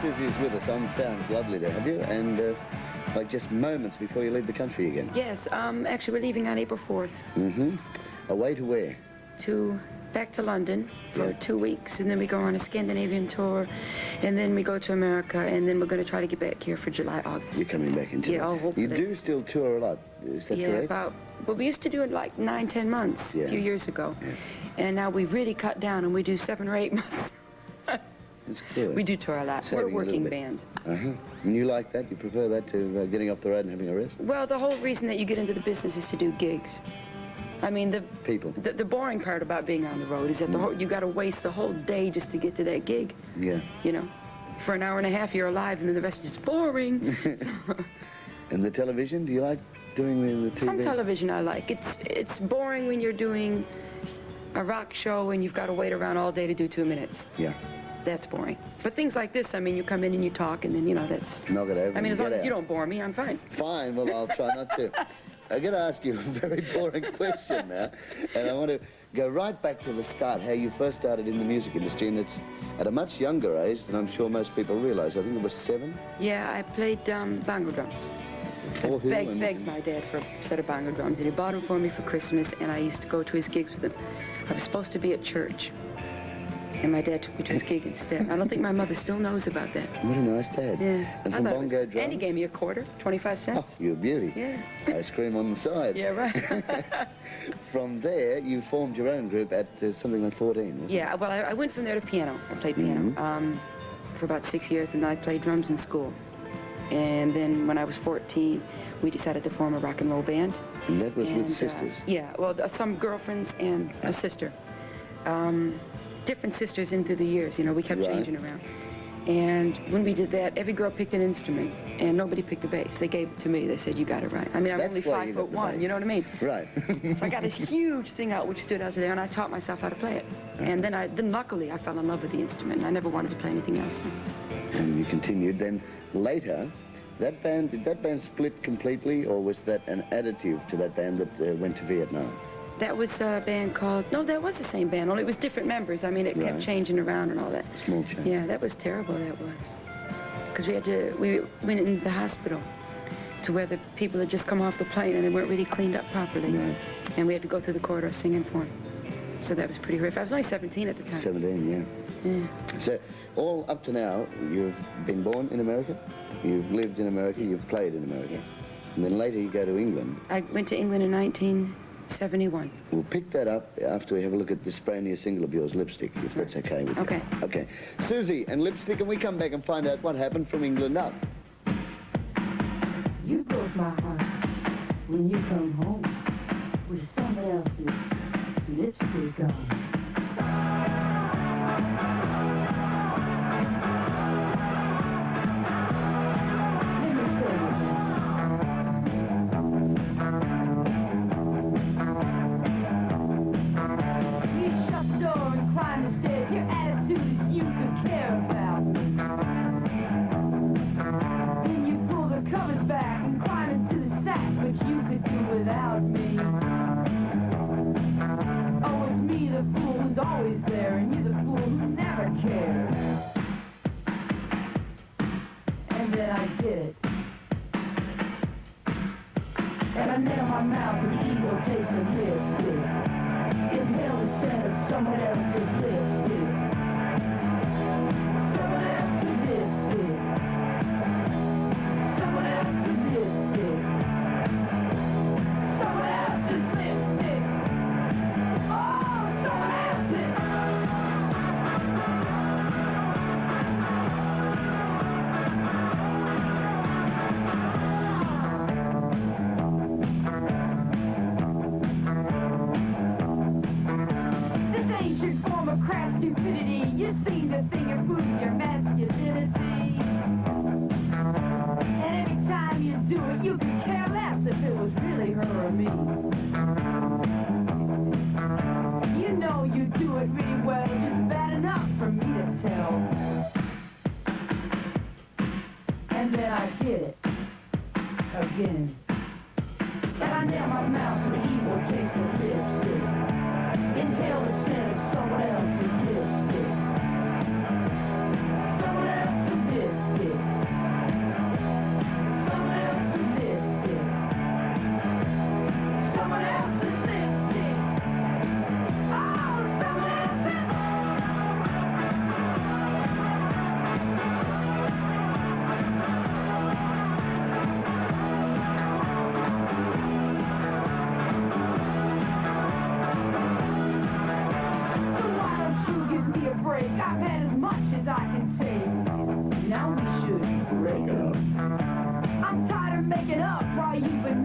Suzi is with us on Sounds. Lovely to have you. And like just moments before you leave the country again. Yes, actually we're leaving on April 4th. Mm-hmm. Away to where? Back to London for 2 weeks, and then we go on a Scandinavian tour, and then we go to America, and then we're going to try to get back here for July, August. You're coming back in July. Yeah, I'll hope. You do still tour a lot, is that correct? Yeah, well, we used to do it like 9-10 months a few years ago, and now we really cut down, and we do 7 or 8 months. That's good. We do tour a lot. We're a working band. Uh-huh. And you like that? You prefer that to getting off the road and having a rest? Well, the whole reason that you get into the business is to do gigs. I mean, the boring part about being on the road is that you got to waste the whole day just to get to that gig. Yeah. You know, for an hour and a half you're alive, and then the rest is just boring. And the television? Do you like doing the TV? Some television I like. It's boring when you're doing a rock show and you've got to wait around all day to do 2 minutes. Yeah. That's boring. But things like this, I mean, you come in and you talk, and then, you know, that's... Knock it over. I mean, as long as you don't bore me, I'm fine. Fine. Well, I'll try not to. I'm going to ask you a very boring question now, and I want to go right back to the start, how you first started in the music industry, and it's at a much younger age than I'm sure most people realize. I think it was 7? Yeah, I played bongo drums. I begged my dad for a set of bongo drums, and he bought them for me for Christmas, and I used to go to his gigs with them. I was supposed to be at church, and my dad took me to his gig instead. I don't think my mother still knows about that. What a nice dad. Yeah. And from bongo drums? And he gave me a quarter, 25 cents. Oh, you're a beauty. Yeah. Ice cream on the side. Yeah, right. From there, you formed your own group at something like 14, Yeah, well, I went from there to piano. I played piano for about 6 years, and I played drums in school. And then when I was 14, we decided to form a rock and roll band. And that was with sisters? Yeah, well, some girlfriends and a sister. Different sisters in through the years, you know, we kept changing around. And when we did that, every girl picked an instrument, and nobody picked the bass. They gave it to me. They said, you got it right. I mean, I'm only 5'1", you know what I mean? Right. So I got this huge thing out which stood out there, and I taught myself how to play it. And then luckily, I fell in love with the instrument, and I never wanted to play anything else. And you continued. Then later, did that band split completely, or was that an additive to that band that went to Vietnam? That was a band called... No, that was the same band, only it was different members. I mean, it kept changing around and all that. Small change. Yeah, that was terrible, that was. Because we went into the hospital to where the people had just come off the plane and they weren't really cleaned up properly. Right. And we had to go through the corridor singing for them. So that was pretty horrific. I was only 17 at the time. 17, yeah. So, all up to now, you've been born in America, you've lived in America, you've played in America. Yes. And then later you go to England. I went to England in 1971. We'll pick that up after we have a look at this brand new single of yours, Lipstick, if that's okay with you. Okay. Okay. Suzi and Lipstick, and we come back and find out what happened from England up. You broke my heart when you come home with someone else's lipstick on. Someone else's lipstick.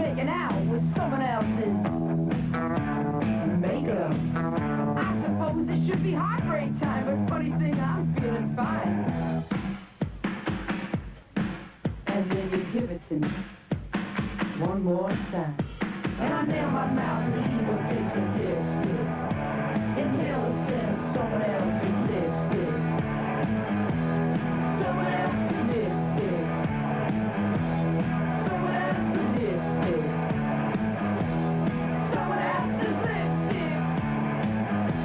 making out with someone else's makeup. I suppose it should be heartbreak time, but funny thing, I'm feeling fine. And then you give it to me one more time. And I nail my mouth with evil tasting lipstick. Inhale the scent of someone else's lipstick. Someone else's lipstick. Someone else's lipstick. Someone else's lipstick.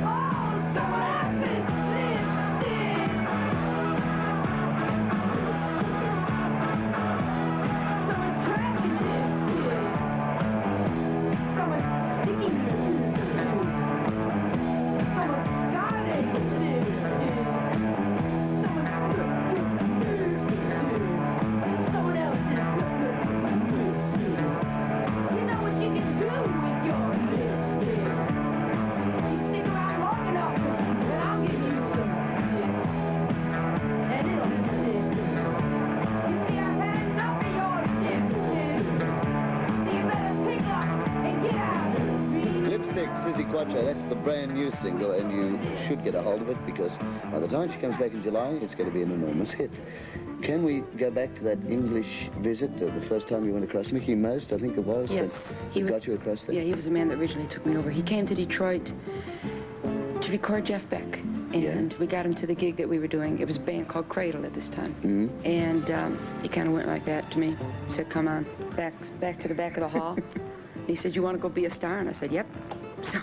Oh, someone else's lipstick. Someone's trashy lipstick. Someone's sticky lipstick. Someone's scarlet lipstick. Someone else's lipstick. You know what you can do with your lipstick. You stick around long enough, and I'll give you some lips. And it'll be lipstick. You see, I've had enough of your lipstick. So you better pick up and get out of the street. Lipstick, Suzi Quatro, that's the brand new single, and you should get a hold of it because by the time she comes back in July, it's going to be an enormous hit. Can we go back to that English visit, the first time you went across? Mickey Most, I think it was. Yes, he got you across there? Yeah, he was the man that originally took me over. He came to Detroit to record Jeff Beck, and we got him to the gig that we were doing. It was a band called Cradle at this time. Mm-hmm. And he kind of went like that to me. He said, come on, back to the back of the hall. And he said, you want to go be a star? And I said, yep. So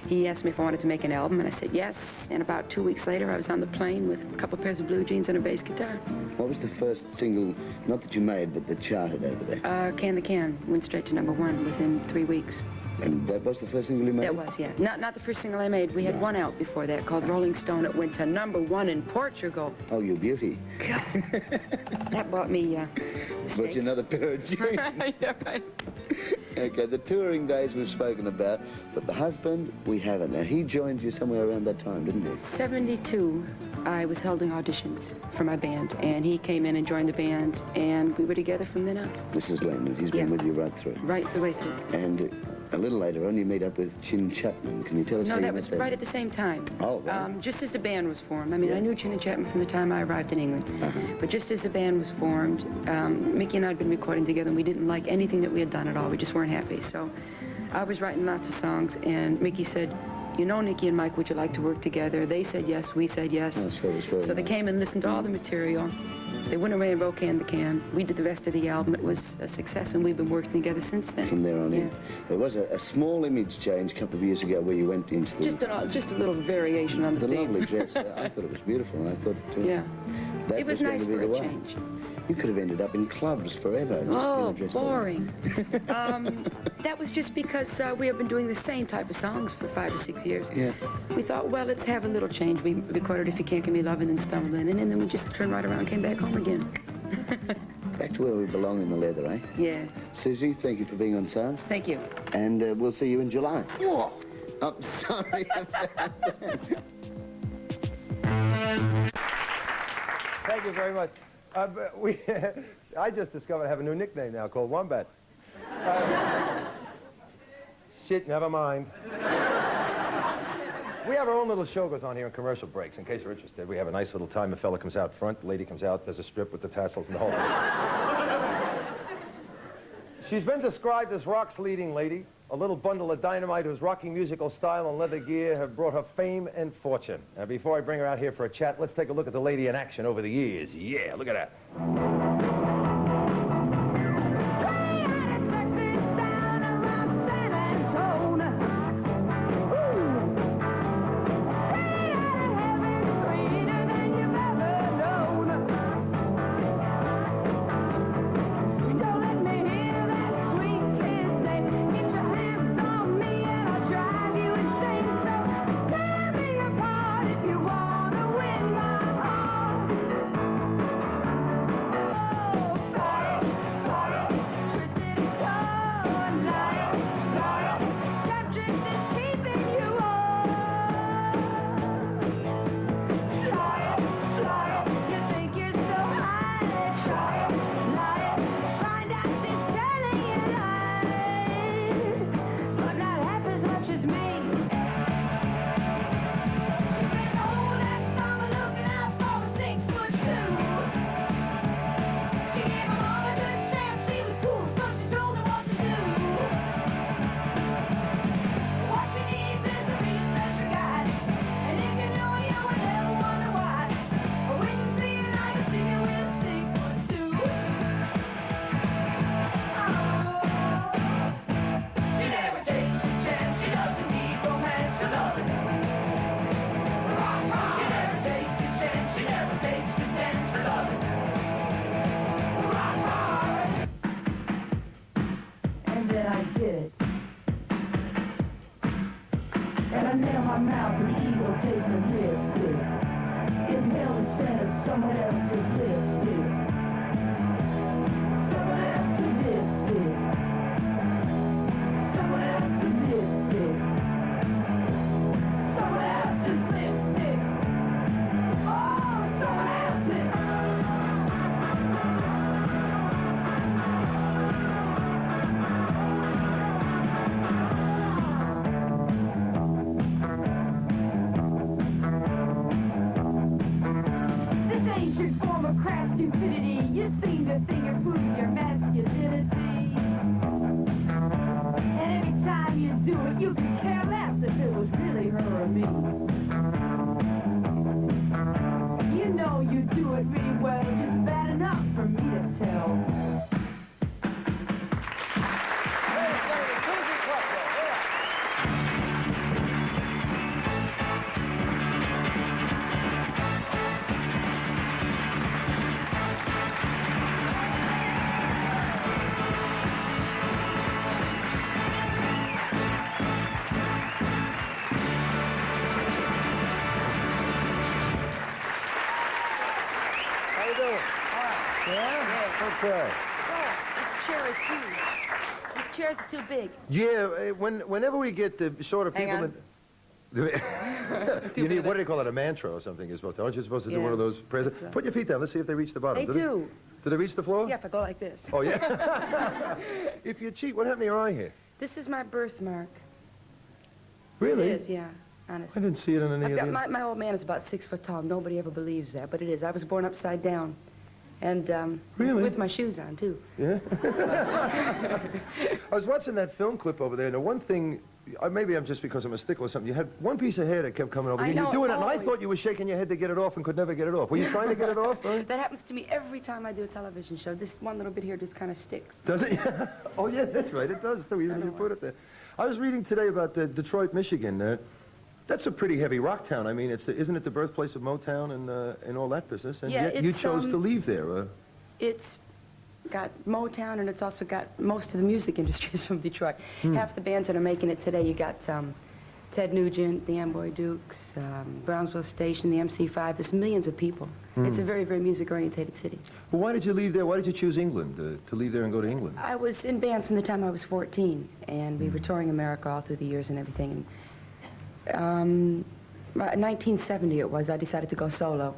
he asked me if I wanted to make an album, and I said yes. And about 2 weeks later, I was on the plane with a couple pairs of blue jeans and a bass guitar. What was the first single, not that you made, but that charted over there? Can the Can went straight to #1 within 3 weeks. And that was the first single you made? That was, yeah. Not the first single I made. We had one out before that called Rolling Stone. It went to #1 in Portugal. Oh, you beauty. That bought me Bought you another pair of jeans. Yeah, right. Okay, the touring days we've spoken about, but the husband, we haven't. Now, he joined you somewhere around that time, didn't he? 72, I was holding auditions for my band, and he came in and joined the band, and we were together from then on. This is Lennon. He's been with you right through. Right the way through. And a little later on, you meet up with Chin Chapman. Can you tell us how No, you that met was them? right at the same time. Oh, right. Just as the band was formed. I mean, I knew Chin and Chapman from the time I arrived in England. But just as the band was formed, Mickey and I had been recording together, and we didn't like anything that we had done at all. We just weren't happy. So I was writing lots of songs, and Mickey said, you know, Nicky and Mike, would you like to work together? They said yes, we said yes. Oh, so it was very So they nice. came and listened to all the material. They went away and wrote Can the Can. We did the rest of the album. It was a success, and we've been working together since then. From there on Yeah. in. There was a small image change a couple of years ago where you went into the... Just a little variation on the theme. lovely dress. I thought it was beautiful, and I thought... Yeah. That It was going nice to be for the a way. change. You could have ended up in clubs forever. Just Oh, dressed boring. That was just because we have been doing the same type of songs for 5 or 6 years. Yeah. We thought, well, let's have a little change. We recorded If You Can't Give Me Love and then Stumbled In, and then we just turned right around and came back home again. Back to where we belong in the leather, eh? Yeah. Susie, thank you for being on Sounds. Thank you. And we'll see you in July. What? I'm sorry about that. Thank you very much. I just discovered I have a new nickname now called Wombat. Shit, never mind. We have our own little show goes on here in commercial breaks. In case you're interested, we have a nice little time. The fella comes out front, the lady comes out, does a strip with the tassels and the whole thing. She's been described as rock's leading lady. A little bundle of dynamite whose rocking musical style and leather gear have brought her fame and fortune. Now, before I bring her out here for a chat, let's take a look at the lady in action over the years. Yeah, look at that. stupidity. You seem to think it proves your masculinity. And every time you do it, you can care less if it was really her or me. You know you do it really well, just bad enough for me to tell. Suzi Quatro, How you doing? Yeah? Okay. Oh, this chair is huge. These chairs are too big. Yeah, whenever we get the sort of Hang people on. you need, what do they call it, a mantra or something you're supposed to, aren't you supposed to do Yeah. one of those prayers? That's, Put your feet down, let's see if they reach the bottom. They do. Do they reach the floor? Yeah, if I go like this. Oh, yeah? If you cheat, what happened to your eye here? This is my birthmark. Really? It is, yeah, I honestly. didn't see it on any I've of got, the... my old man is about 6 foot tall. Nobody ever believes that, but it is. I was born upside down. And, Really? with my shoes on, too. Yeah? I was watching that film clip over there, and the one thing, maybe I'm just because I'm a stickler or something, you had one piece of hair that kept coming over I here, and you know, do it, and I always. thought you were shaking your head to get it off and could never get it off. Were you trying to get it off? Right? That happens to me every time I do a television show. This one little bit here just kind of sticks. Does it? Oh, yeah, that's right. It does, too, even if you put it there. I was reading today about Detroit, Michigan. That's a pretty heavy rock town. I mean, isn't it the birthplace of Motown and all that business? And Yeah, yet you it's, chose to leave there. It's got Motown, and it's also got most of the music industries from Detroit. Half the bands that are making it today, you got Ted Nugent, the Amboy Dukes, Brownsville Station, the MC5. There's millions of people. It's a very, very music-orientated city. Well, why did you leave there? Why did you choose England, to leave there and go to England? I was in bands from the time I was 14, and we were touring America all through the years and everything. And 1970 it was, I decided to go solo.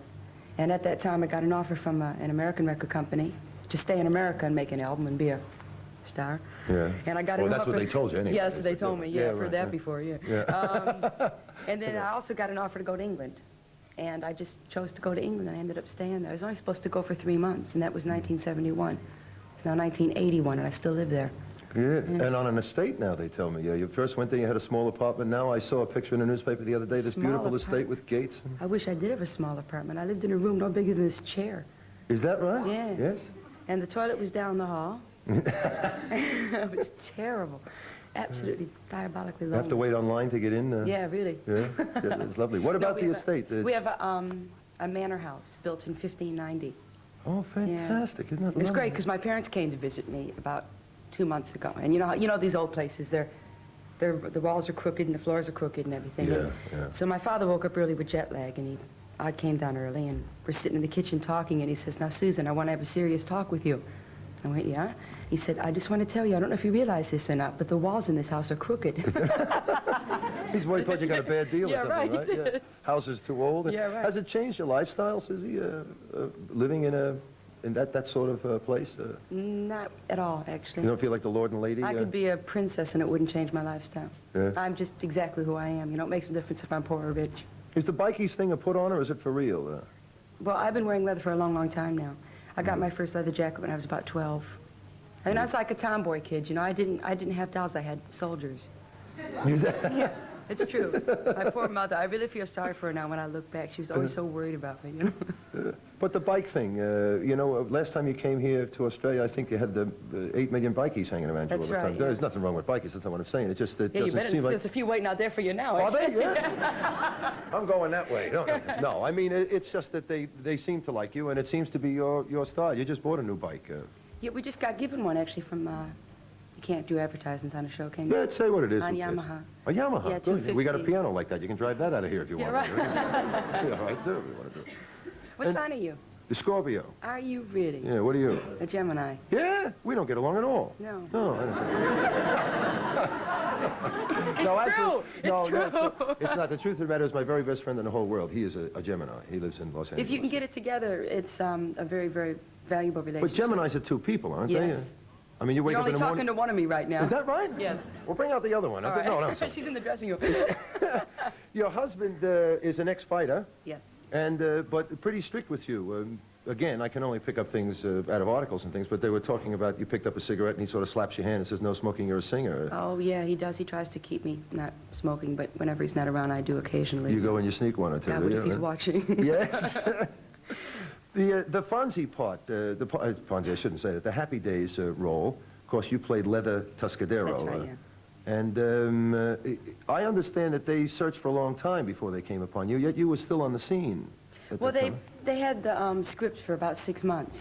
And at that time, I got an offer from an American record company to stay in America and make an album and be a star. Yeah. And I got Well, an that's offer. what they told you anyway. Yes, they told me. Yeah, I've right, heard that yeah. before, yeah. Yeah. And then I also got an offer to go to England. And I just chose to go to England. I ended up staying there. I was only supposed to go for 3 months, and that was 1971. It's now 1981, and I still live there. Yeah, and on an estate now, they tell me. Yeah, you first went there, you had a small apartment. Now I saw a picture in the newspaper the other day, this Small beautiful apartment. estate with gates. I wish I did have a small apartment. I lived in a room no bigger than this chair. Is that right? Yeah. Yes? And the toilet was down the hall. It was terrible. Absolutely diabolically lonely. Have to wait online to get in? Yeah, really. Yeah, it's lovely. What about the estate? We have a manor house built in 1590. Oh, fantastic. Isn't that lovely? It's great because my parents came to visit me about 2 months ago. And you know these old places, the walls are crooked and the floors are crooked and everything. Yeah, yeah. So my father woke up early with jet lag, and I came down early, and we're sitting in the kitchen talking, and he says, "Now, Susan, I want to have a serious talk with you." I went, "Yeah?" He said, "I just want to tell you, I don't know if you realize this or not, but the walls in this house are crooked." He's worried thought you got a bad deal Yeah, or something, right, he Yeah. did. House is too old. Yeah, right. Has it changed your lifestyle, Susie, living in that sort of place? Not at all, actually. You don't feel like the lord and lady? I could be a princess and it wouldn't change my lifestyle. Yeah. I'm just exactly who I am. You know, it makes no difference if I'm poor or rich. Is the bikies thing a put on, or is it for real? Well, I've been wearing leather for a long, long time now. I got my first leather jacket when I was about 12. I mean, I was like a tomboy kid, you know. I didn't have dolls, I had soldiers. Yeah, it's true. My poor mother, I really feel sorry for her now when I look back. She was always so worried about me, you know. But the bike thing, you know, last time you came here to Australia, I think you had the 8 million bikies hanging around you all That's the time. right, There's yeah. nothing wrong with bikies, that's not what I'm saying. It just Yeah, you doesn't better, seem like... there's a few waiting out there for you now. Are they? actually. Yeah. I'm going that way. No, I mean, it's just that they seem to like you, and it seems to be your style. You just bought a new bike. Yeah, we just got given one, actually, from, you can't do advertisements on a show, can you? Yeah, say what it is. On who cares? Yamaha. A Yamaha? Yeah, Good. We got a 250. piano like that. You can drive that out of here if you Yeah, want. right. Yeah, right, too. We want to do. What And- sign are you? The Scorpio. Are you really? Yeah, what are you? A Gemini. Yeah, we don't get along at all. No. No, I don't think no, true. No, It's no, true. it's not. The truth of the matter is my very best friend in the whole world. He is a Gemini. He lives in Los Angeles. If you can get it together, it's a very, very valuable But relationship. Geminis are two people, aren't Yes. they? I mean, you wake You're up in only the talking morning... to one of me right now. Is that right? Yes. Well, bring out the other one. All right. No, sorry. She's in the dressing room. Your husband is an ex-fighter, Yes. and but pretty strict with you. again, I can only pick up things out of articles and things, but they were talking about you picked up a cigarette and he sort of slaps your hand and says, no smoking, you're a singer. Oh, yeah, he does. He tries to keep me not smoking, but whenever he's not around, I do occasionally. You go and you sneak one or two. God, what if he's watching? Yes. The Fonzie part, Fonzie, I shouldn't say that, the Happy Days role, of course, you played Leather Tuscadero. That's right, yeah. And I understand that they searched for a long time before they came upon you, yet you were still on the scene. Well, they had the script for about 6 months.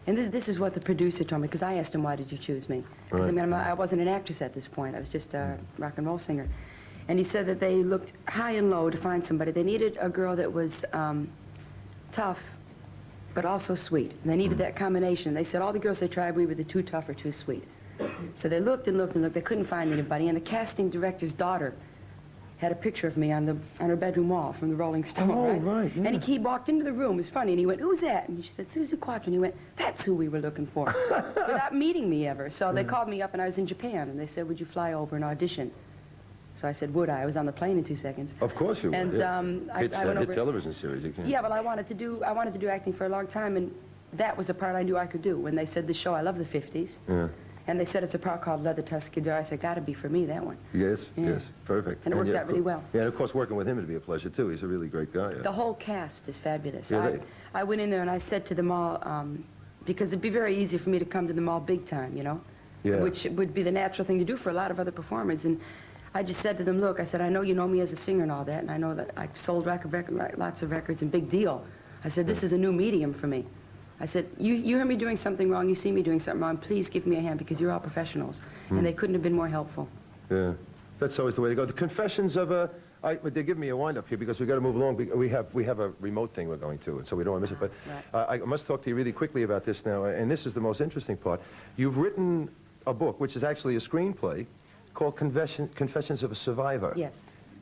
And this is what the producer told me, because I asked him, why did you choose me? Because, I mean, I wasn't an actress at this point. I was just a rock and roll singer. And he said that they looked high and low to find somebody. They needed a girl that was tough, but also sweet. And they needed that combination. They said all the girls they tried, we were the too tough or too sweet. So they looked and looked and looked. They couldn't find anybody. And the casting director's daughter had a picture of me on her bedroom wall from the Rolling Stone, right? Yeah. And he walked into the room. It was funny. And he went, who's that? And she said, Suzi Quatro. And he went, that's who we were looking for, without meeting me ever. So they called me up, and I was in Japan. And they said, would you fly over and audition? So I said, would I? I was on the plane in 2 seconds. Of course you would. And yes. I went over. Hit television series, you can. Yeah, well, I wanted to do acting for a long time, and that was a part I knew I could do. When they said the show, I love the 50s. Yeah. And they said it's a part called Leather Tuscadero. I said, gotta be for me, that one. Yes, yes, perfect. And it worked out really well. Yeah, and of course, working with him would be a pleasure, too. He's a really great guy. Yeah. The whole cast is fabulous. Yeah, I went in there and I said to them all, because it'd be very easy for me to come to them all big time, you know? Yeah. Which would be the natural thing to do for a lot of other performers. And I just said to them, look, I said, I know you know me as a singer and all that, and I know that I sold lots of records and big deal. I said, this is a new medium for me. I said, you hear me doing something wrong, you see me doing something wrong, please give me a hand because you're all professionals. And they couldn't have been more helpful. Yeah, that's always the way to go. The Confessions of a... they're giving me a wind-up here because we've got to move along. We have a remote thing we're going to, and so we don't want to miss it. But I must talk to you really quickly about this now, and this is the most interesting part. You've written a book, which is actually a screenplay, called Confessions of a Survivor. Yes.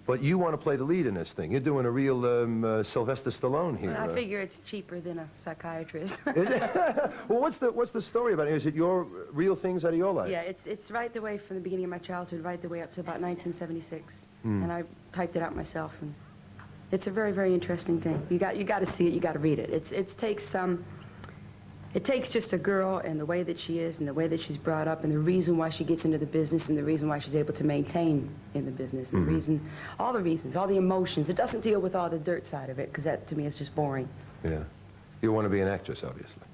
But you want to play the lead in this thing. You're doing a real Sylvester Stallone here. Well, I figure it's cheaper than a psychiatrist. Is it? Well, what's the story about it? Is it your real things out of your life? Yeah, it's right the way from the beginning of my childhood, right the way up to about 1976. And I typed it out myself, and it's a very, very interesting thing. You got to see it. You got to read it. It takes just a girl and the way that she is and the way that she's brought up and the reason why she gets into the business and the reason why she's able to maintain in the business. And the reason, all the emotions. It doesn't deal with all the dirt side of it, because that, to me, is just boring. Yeah. You want to be an actress, obviously.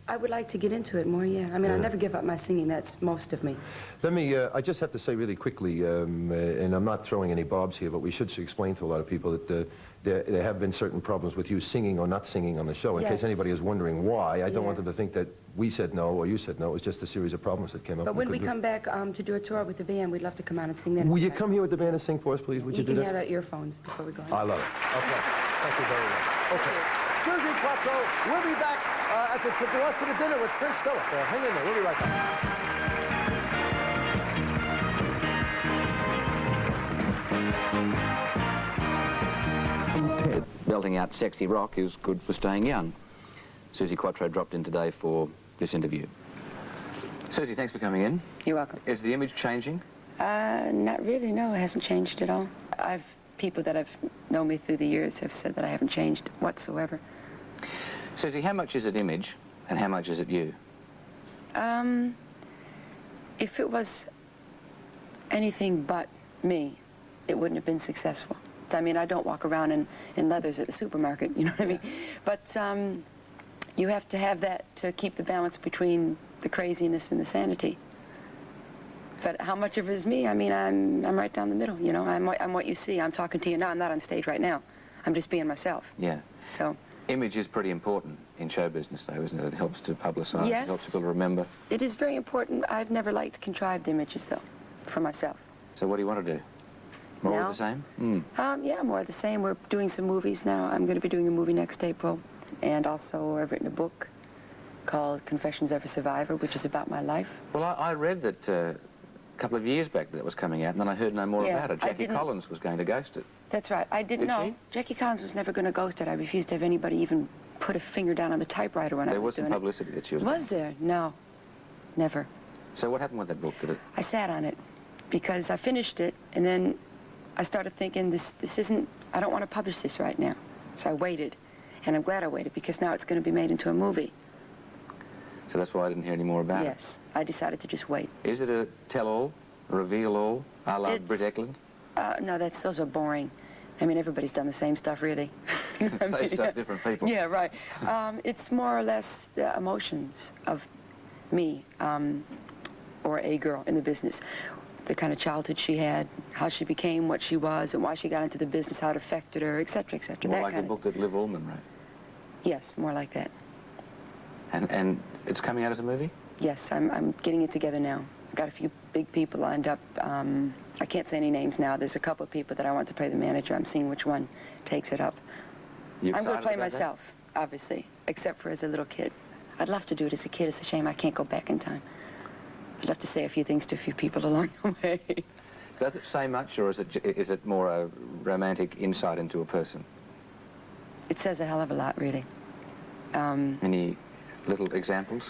I would like to get into it more, yeah. I mean, I never give up my singing. That's most of me. Let me, I just have to say really quickly, and I'm not throwing any bobs here, but we should explain to a lot of people that there have been certain problems with you singing or not singing on the show. In case anybody is wondering why, I don't want them to think that we said no or you said no. It was just a series of problems that came up. But when we come back to do a tour with the band, we'd love to come out and sing that. Will you come here with the band and sing for us, please? Would you do that? You can have earphones before we go on. I love it. Okay. Thank you very much. Okay. Suzi Quatro, we'll be back at the rest of the dinner with Prince Philip. Hang in there. We'll be right back. Belting out sexy rock is good for staying young. Suzi Quatro dropped in today for this interview. Suzi, thanks for coming in. You're welcome. Is the image changing? Not really, no. It hasn't changed at all. People that have known me through the years have said that I haven't changed whatsoever. Suzi, how much is it image and how much is it you? If it was anything but me, it wouldn't have been successful. I mean, I don't walk around in leathers at the supermarket, you know what I mean? But you have to have that to keep the balance between the craziness and the sanity. But how much of it is me? I mean, I'm right down the middle, you know? I'm what you see. I'm talking to you now. I'm not on stage right now. I'm just being myself. Yeah. So. Image is pretty important in show business, though, isn't it? It helps to publicize. Yes. It helps people to remember. It is very important. I've never liked contrived images, though, for myself. So what do you want to do? More of the same? Yeah, more of the same. We're doing some movies now. I'm going to be doing a movie next April. And also, I've written a book called Confessions of a Survivor, which is about my life. Well, I read that a couple of years back that was coming out, and then I heard no more about it. Jackie Collins was going to ghost it. That's right. I didn't know. Jackie Collins was never going to ghost it. I refused to have anybody even put a finger down on the typewriter when I was doing it. There was some publicity that she was... Was there? No. Never. So what happened with that book? I sat on it because I finished it, and then I started thinking, this isn't... I don't want to publish this right now. So I waited. And I'm glad I waited, because now it's going to be made into a movie. So that's why I didn't hear any more about it. Yes, I decided to just wait. Is it a tell-all, a reveal-all, a la It's- Britt Eklund? No, those are boring. I mean, everybody's done the same stuff, really. I Same mean, stuff, different people. Yeah, right. It's more or less the emotions of me, or a girl in the business. The kind of childhood she had, how she became what she was, and why she got into the business, how it affected her, et cetera, et cetera. More That like the kind book that Liv Ullmann wrote. Yes, more like that. And it's coming out as a movie? Yes, I'm getting it together now. I've got a few big people lined up. I can't say any names now. There's a couple of people that I want to play the manager. I'm seeing which one takes it up. You I'm going to excited play about that? myself, obviously, except for as a little kid. I'd love to do it as a kid. It's a shame I can't go back in time. I'd love to say a few things to a few people along the way. Does it say much, or is it more a romantic insight into a person? It says a hell of a lot, really. Any little examples?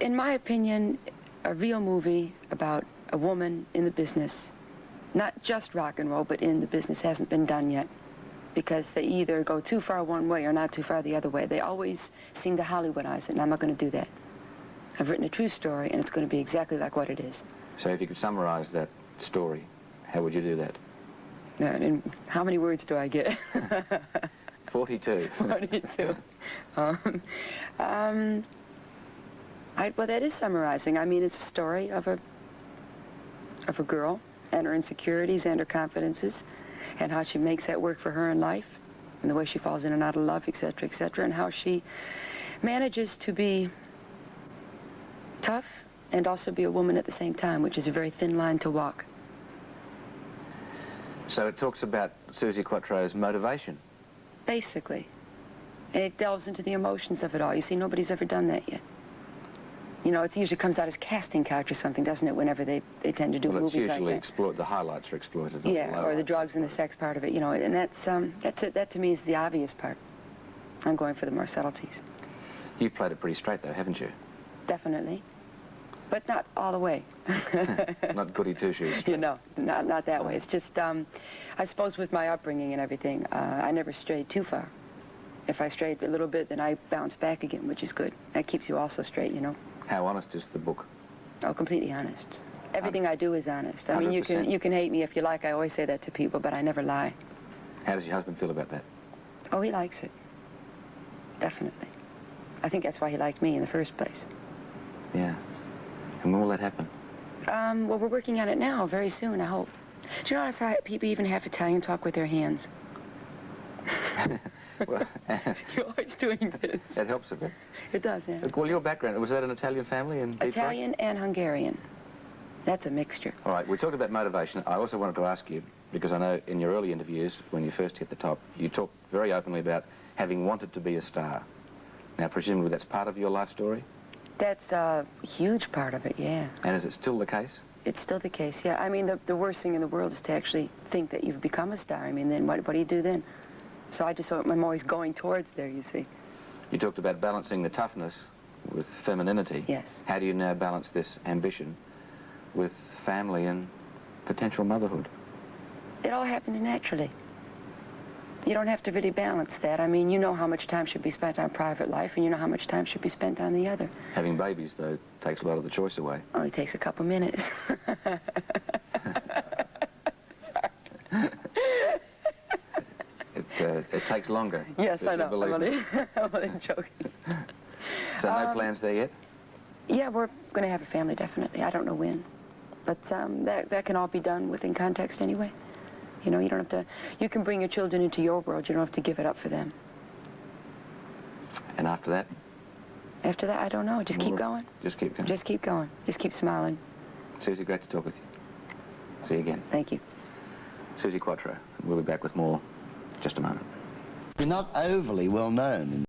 In my opinion, a real movie about a woman in the business, not just rock and roll, but in the business, hasn't been done yet, because they either go too far one way or not too far the other way. They always seem to Hollywoodize it, and I'm not going to do that. I've written a true story, and it's going to be exactly like what it is. So if you could summarize that story, how would you do that? And how many words do I get? 42. 42. Well, that is summarizing. I mean, it's a story of a girl and her insecurities and her confidences, and how she makes that work for her in life, and the way she falls in and out of love, et cetera, and how she manages to be tough and also be a woman at the same time, which is a very thin line to walk. So it talks about Suzi Quatro's motivation. Basically. And it delves into the emotions of it all. You see, nobody's ever done that yet. You know, it usually comes out as casting couch or something, doesn't it, whenever they tend to do Well, it's movies like usually that. the highlights are exploited. not Yeah, or the lowlights. drugs and the sex part of it, you know, and that to me is the obvious part. I'm going for the more subtleties. You've played it pretty straight, though, haven't you? Definitely. But not all the way. Not goody two-shoes. You know, not that way. It's just, I suppose with my upbringing and everything, I never strayed too far. If I strayed a little bit, then I bounce back again, which is good. That keeps you also straight, you know. How honest is the book? Oh, completely honest. Everything I do is honest. I mean, you 100%. can hate me if you like. I always say that to people, but I never lie. How does your husband feel about that? Oh, he likes it. Definitely. I think that's why he liked me in the first place. Yeah. And when will that happen? Well, we're working on it now, very soon, I hope. Do you notice how people even have Italian talk with their hands? Well, You're always doing this. that helps a bit. It does, yeah. Well, your background, was that an Italian family in Detroit? Italian and Hungarian. That's a mixture. All right, we talked about motivation. I also wanted to ask you, because I know in your early interviews, when you first hit the top, you talked very openly about having wanted to be a star. Now, presumably that's part of your life story? That's a huge part of it, yeah. And is it still the case? It's still the case, yeah. I mean, the worst thing in the world is to actually think that you've become a star. I mean, then what do you do then? So I'm always going towards there, you see. You talked about balancing the toughness with femininity. Yes. How do you now balance this ambition with family and potential motherhood? It all happens naturally. You don't have to really balance that. I mean, you know how much time should be spent on private life, and you know how much time should be spent on the other. Having babies, though, takes a lot of the choice away. Only takes a couple minutes. It takes longer. Yes, Just I know. believe me. I'm only joking. So no plans there yet? Yeah, we're going to have a family, definitely. I don't know when. But that can all be done within context anyway. You know, you don't have to... You can bring your children into your world. You don't have to give it up for them. And after that? After that, I don't know. Just keep going. Just keep going. Just keep going. Just keep smiling. Suzi, great to talk with you. See you again. Thank you. Suzi Quatro. We'll be back with more in just a moment. You're not overly well known in